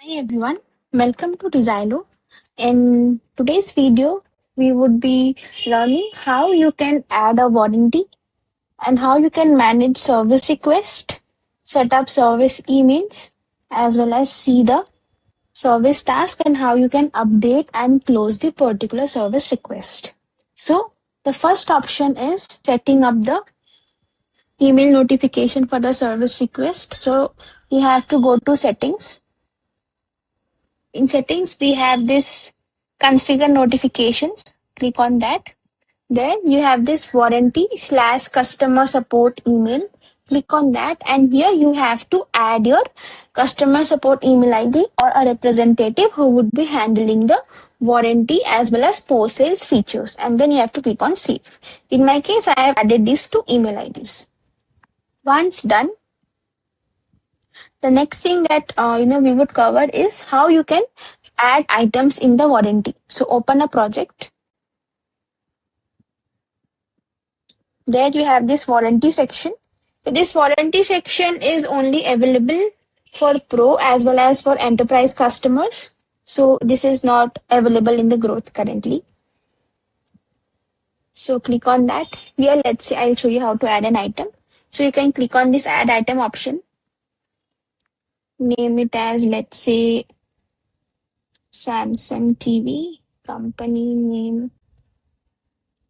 Hi everyone, welcome to Dzylo. In today's video, we would be learning how you can add a warranty and how you can manage service request, set up service emails, as well as see the service task and how you can update and close the particular service request. So the first option is setting up the email notification for the service request. So you have to go to settings. In settings, we have this configure notifications. Click on that. Then you have this warranty/customer support email. Click on that, and here you have to add your customer support email ID or a representative who would be handling the warranty as well as post sales features. And then you have to click on save. In my case, I have added these two email IDs. Once done, the next thing that we would cover is how you can add items in the warranty. So open a project. There you have this warranty section. So this warranty section is only available for pro as well as for enterprise customers. So this is not available in the growth currently. So click on that. Here, let's say I'll show you how to add an item. So you can click on this add item option. Name it as, let's say, Samsung TV. Company name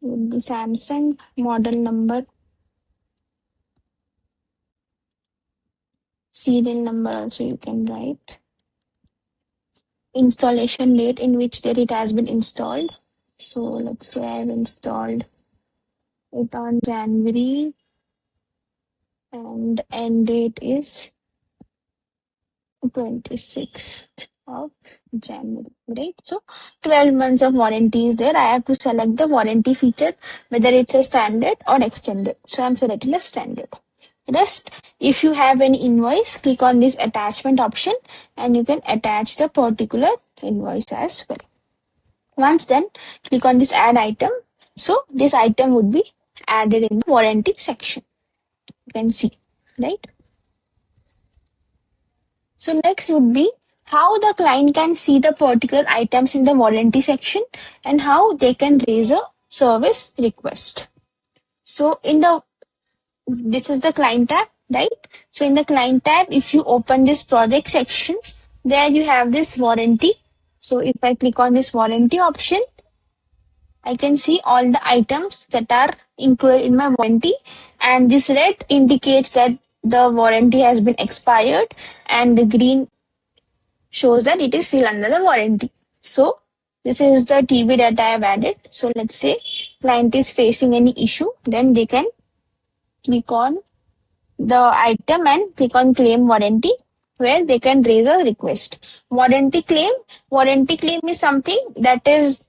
would be Samsung. Model number, serial number also you can write. Installation date in which date it has been installed. So let's say I've installed it on January and the end date is 26th of January, right? So 12 months of warranty is there. I have to select the warranty feature, whether it's a standard or extended. So I'm selecting a standard. Rest, if you have any invoice, click on this attachment option and you can attach the particular invoice as well. Once done, click on this add item. So this item would be added in the warranty section. You can see, right? So next would be how the client can see the particular items in the warranty section and how they can raise a service request. So this is the client tab, right? So in the client tab, if you open this project section, there you have this warranty. So if I click on this warranty option, I can see all the items that are included in my warranty, and this red indicates that the warranty has been expired and the green shows that it is still under the warranty. So this is the TV that I have added. So let's say client is facing any issue, then they can click on the item and click on claim warranty, where they can raise a request. Warranty claim is something that is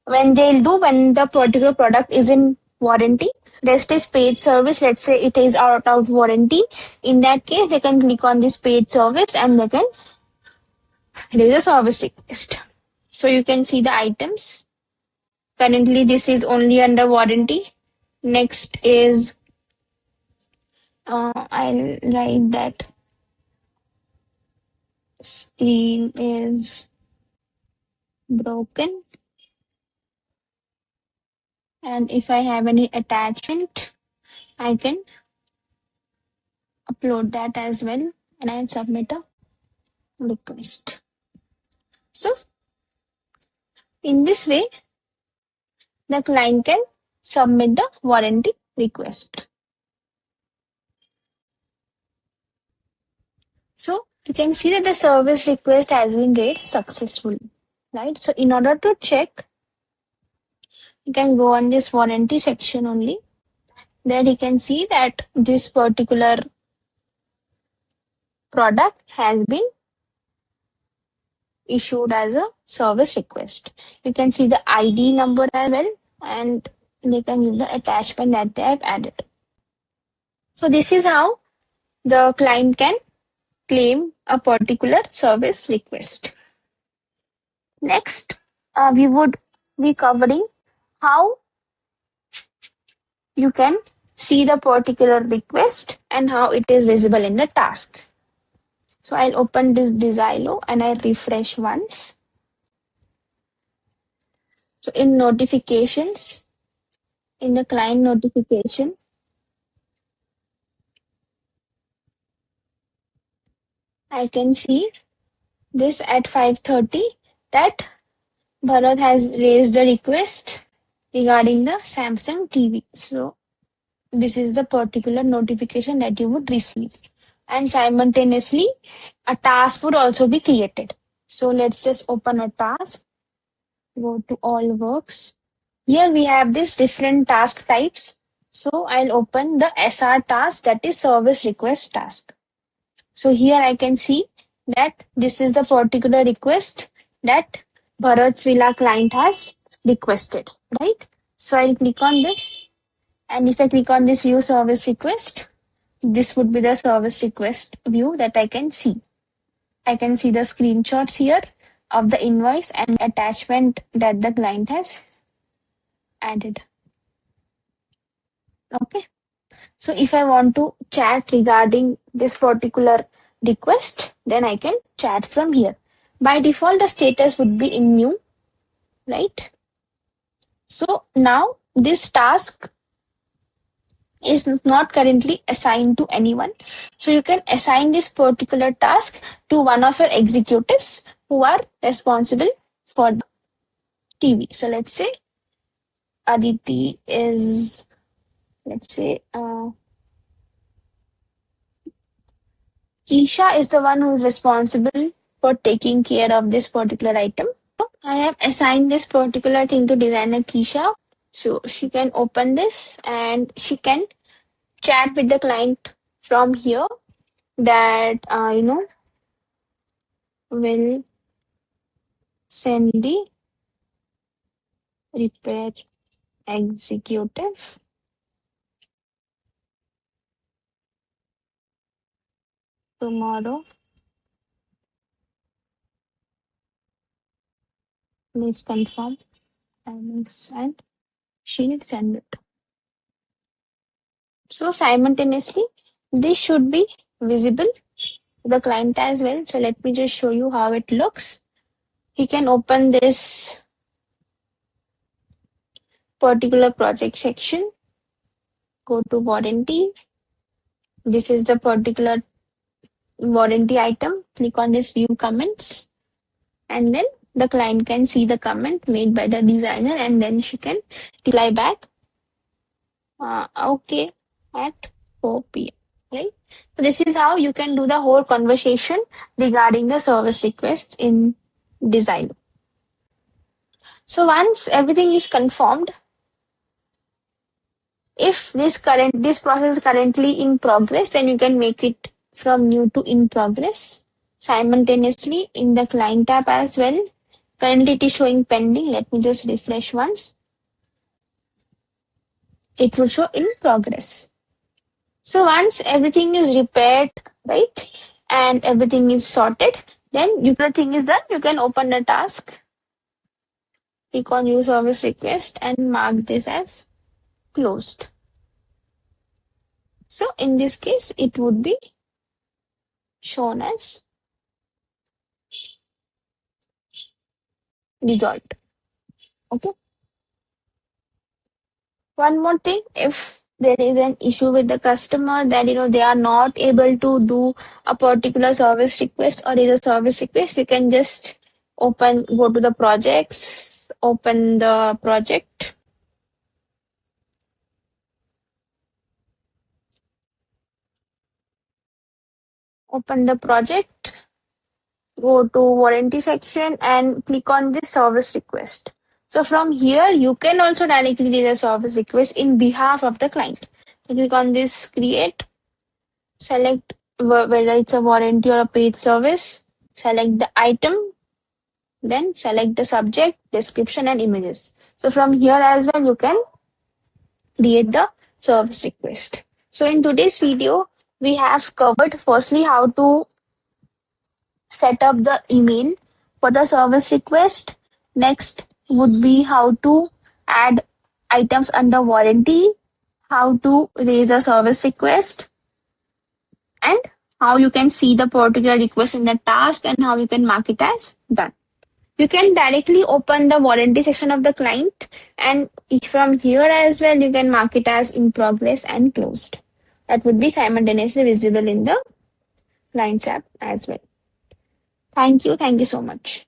when the particular product is in warranty. Rest is paid service. Let's say it is out of warranty. In that case, they can click on this paid service and they can raise a service request. So you can see the items. Currently, this is only under warranty. Next is, I'll write that screen is broken. And if I have any attachment, I can upload that as well and I'll submit a request. So in this way, the client can submit the warranty request. So you can see that the service request has been raised successfully, right? So in order to check, you can go on this warranty section only. There you can see that this particular product has been issued as a service request. You can see the ID number as well, and they can use the attachment that they have added. So this is how the client can claim a particular service request. Next, we would be covering how you can see the particular request and how it is visible in the task. So I'll open this Dzylo and I refresh once. So in notifications, in the client notification, I can see this at 5:30 that Bharat has raised a request regarding the Samsung TV. So this is the particular notification that you would receive. And simultaneously, a task would also be created. So let's just open a task, go to all works. Here we have these different task types. So I'll open the SR task, that is service request task. So here I can see that this is the particular request that Bharat's Villa client has requested, right? So I'll click on this, and if I click on this view service request, this would be the service request view that I can see. I can see the screenshots here of the invoice and attachment that the client has added. Okay. So if I want to chat regarding this particular request, then I can chat from here. By default, the status would be in new, right? So now this task is not currently assigned to anyone. So you can assign this particular task to one of your executives who are responsible for the TV. So let's say Aditi is, let's say, Isha is the one who is responsible for taking care of this particular item. I have assigned this particular thing to designer Keisha. So she can open this and she can chat with the client from here that, will send the repair executive tomorrow. Please confirm timings and she'll send it. So simultaneously, this should be visible to the client as well. So let me just show you how it looks. He can open this particular project section, go to warranty. This is the particular warranty item. Click on this view comments, and then the client can see the comment made by the designer, and then she can reply back, okay, at 4 p.m. Right? So this is how you can do the whole conversation regarding the service request in Dzylo. So once everything is confirmed, if this process is currently in progress, then you can make it from new to in progress. Simultaneously in the client tab as well. Currently it is showing pending. Let me just refresh once. It will show in progress. So once everything is repaired, right, and everything is sorted, then the thing is done. You can open the task, click on new service request and mark this as closed. So in this case, it would be shown as resolved. Okay. One more thing, if there is an issue with the customer that they are not able to do a particular service request or is a service request, you can just go to the projects, open the project. Open the project, go to warranty section and click on this service request. So from here, you can also directly do the service request in behalf of the client. So click on this create, select whether it's a warranty or a paid service, select the item, then select the subject, description and images. So from here as well, you can create the service request. So in today's video, we have covered firstly how to set up the email for the service request. Next would be how to add items under warranty, how to raise a service request, and how you can see the particular request in the task, and how you can mark it as done. You can directly open the warranty section of the client, and from here as well, you can mark it as in progress and closed. That would be simultaneously visible in the client's app as well. Thank you. Thank you so much.